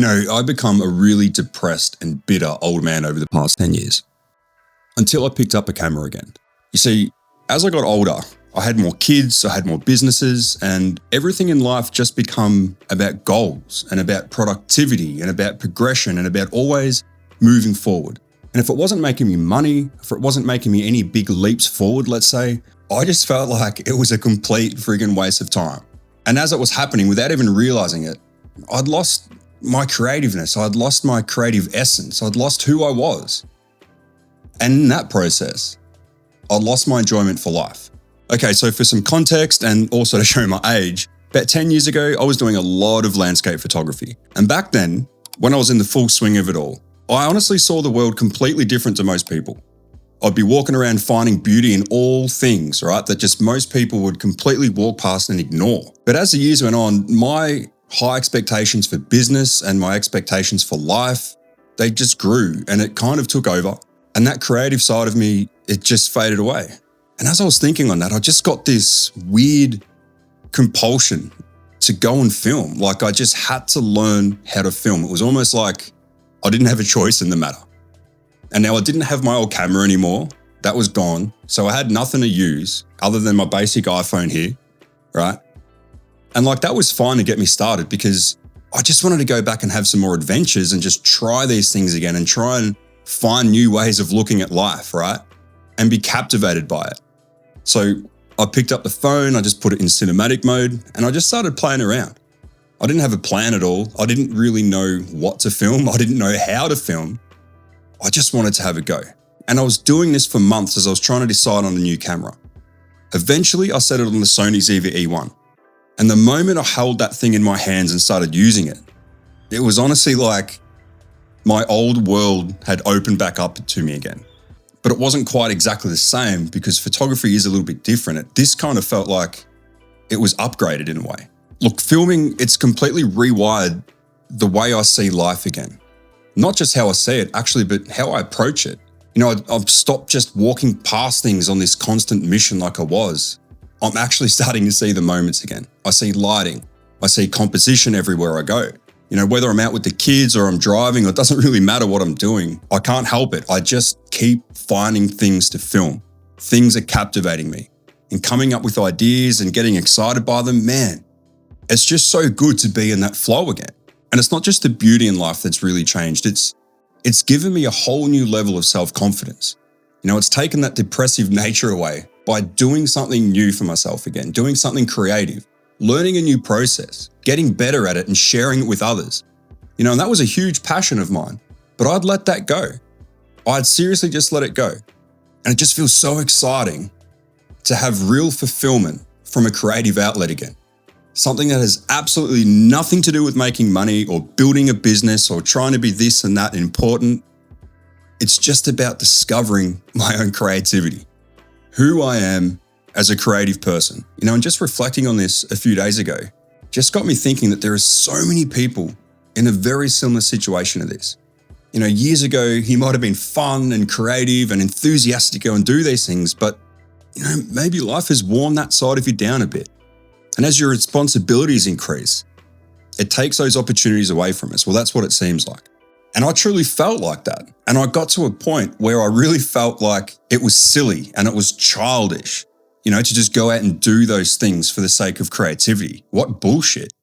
I become a really depressed and bitter old man over the past 10 years. Until I picked up a camera again. You see, as I got older, I had more kids, I had more businesses, and everything in life just become about goals and about productivity and about progression and about always moving forward. And if it wasn't making me money, if it wasn't making me any big leaps forward, let's say, I just felt like it was a complete friggin' waste of time. And as it was happening, without even realizing it, I'd lost my creativeness, I'd lost my creative essence, I'd lost who I was. And in that process, I lost my enjoyment for life. Okay, so for some context and also to show my age, about 10 years ago, I was doing a lot of landscape photography. And back then, when I was in the full swing of it all, I honestly saw the world completely different to most people. I'd be walking around finding beauty in all things, right, that just most people would completely walk past and ignore. But as the years went on, my high expectations for business and my expectations for life, they just grew and it kind of took over. And that creative side of me, it just faded away. And as I was thinking on that, I just got this weird compulsion to go and film. Like I just had to learn how to film. It was almost like I didn't have a choice in the matter. And now I didn't have my old camera anymore. That was gone. So I had nothing to use other than my basic iPhone here, right? And like that was fine to get me started because I just wanted to go back and have some more adventures and just try these things again and try and find new ways of looking at life, right? And be captivated by it. So I picked up the phone, I just put it in cinematic mode, and I just started playing around. I didn't have a plan at all. I didn't really know what to film. I didn't know how to film. I just wanted to have a go. And I was doing this for months as I was trying to decide on a new camera. Eventually, I settled on the Sony ZV-E1. And the moment I held that thing in my hands and started using it, it was honestly like my old world had opened back up to me again. But it wasn't quite exactly the same because photography is a little bit different. This kind of felt like it was upgraded in a way. Look, filming, it's completely rewired the way I see life again. Not just how I see it, actually, but how I approach it. I've stopped just walking past things on this constant mission like I was. I'm actually starting to see the moments again. I see lighting. I see composition everywhere I go. Whether I'm out with the kids or I'm driving, it doesn't really matter what I'm doing. I can't help it. I just keep finding things to film. Things are captivating me. And coming up with ideas and getting excited by them, man, it's just so good to be in that flow again. And it's not just the beauty in life that's really changed. It's given me a whole new level of self-confidence. It's taken that depressive nature away by doing something new for myself again, doing something creative, learning a new process, getting better at it and sharing it with others. And that was a huge passion of mine, but I'd let that go. I'd seriously just let it go. And it just feels so exciting to have real fulfillment from a creative outlet again. Something that has absolutely nothing to do with making money or building a business or trying to be this and that important. It's just about discovering my own creativity, who I am as a creative person. And just reflecting on this a few days ago, just got me thinking that there are so many people in a very similar situation to this. Years ago, you might have been fun and creative and enthusiastic to go and do these things, but maybe life has worn that side of you down a bit. And as your responsibilities increase, it takes those opportunities away from us. Well, that's what it seems like. And I truly felt like that. And I got to a point where I really felt like it was silly and it was childish, to just go out and do those things for the sake of creativity. What bullshit.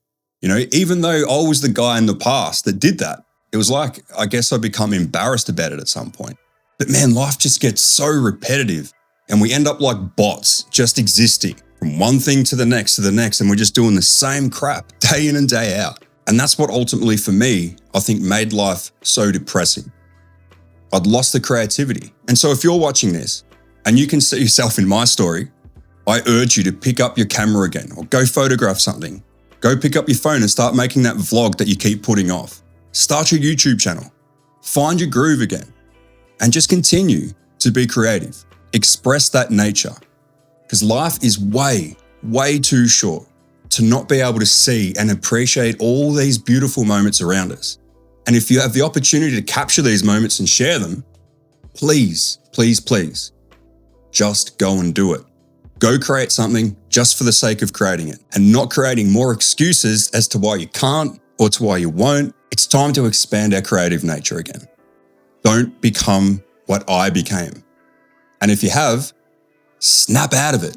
Even though I was the guy in the past that did that, it was like, I guess I become embarrassed about it at some point. But man, life just gets so repetitive and we end up like bots just existing from one thing to the next, and we're just doing the same crap day in and day out. And that's what ultimately for me, I think made life so depressing. I'd lost the creativity. And so if you're watching this and you can see yourself in my story, I urge you to pick up your camera again or go photograph something. Go pick up your phone and start making that vlog that you keep putting off. Start your YouTube channel. Find your groove again and just continue to be creative. Express that nature because life is way, way too short to not be able to see and appreciate all these beautiful moments around us. And if you have the opportunity to capture these moments and share them, please, please, please, just go and do it. Go create something just for the sake of creating it and not creating more excuses as to why you can't or to why you won't. It's time to expand our creative nature again. Don't become what I became. And if you have, snap out of it.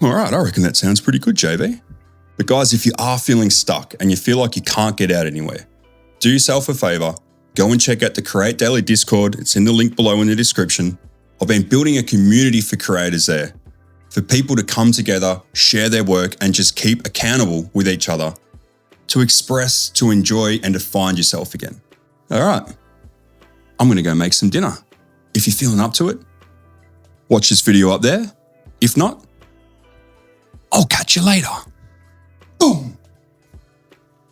All right, I reckon that sounds pretty good, JV. But guys, if you are feeling stuck and you feel like you can't get out anywhere, do yourself a favor, go and check out the Create Daily Discord. It's in the link below in the description. I've been building a community for creators there, for people to come together, share their work, and just keep accountable with each other to express, to enjoy, and to find yourself again. All right, I'm going to go make some dinner. If you're feeling up to it, watch this video up there. If not, I'll catch you later.